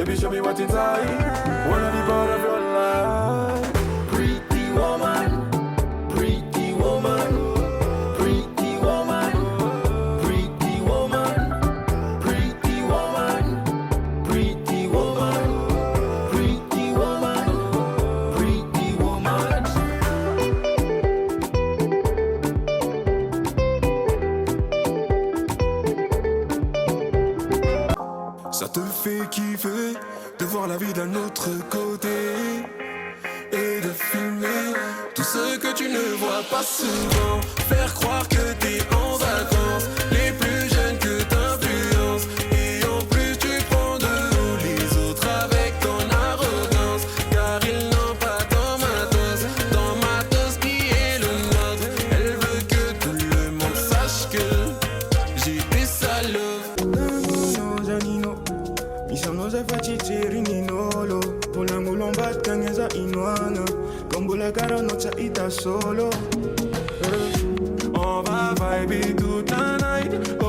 Baby, show me what inside. Wanna be part of your life. Pretty woman, pretty woman, pretty woman, pretty woman, pretty woman, pretty woman, pretty woman, pretty woman. Ça te fait kiffer de voir la vie d'un autre côté et de filmer tout ce que tu ne vois pas souvent. Faire croire que t'es en vacances, les plus jeunes que t'influences. Et en plus tu prends de haut les autres avec ton arrogance. Car ils n'ont pas ton matos qui est le nôtre. Elle veut que tout le monde sache que j'ai des salauds. Misanoza fachichiri ninolo Polangulomba tangeza inwana Kombula karo nocha ita solo On va vibrer toute la night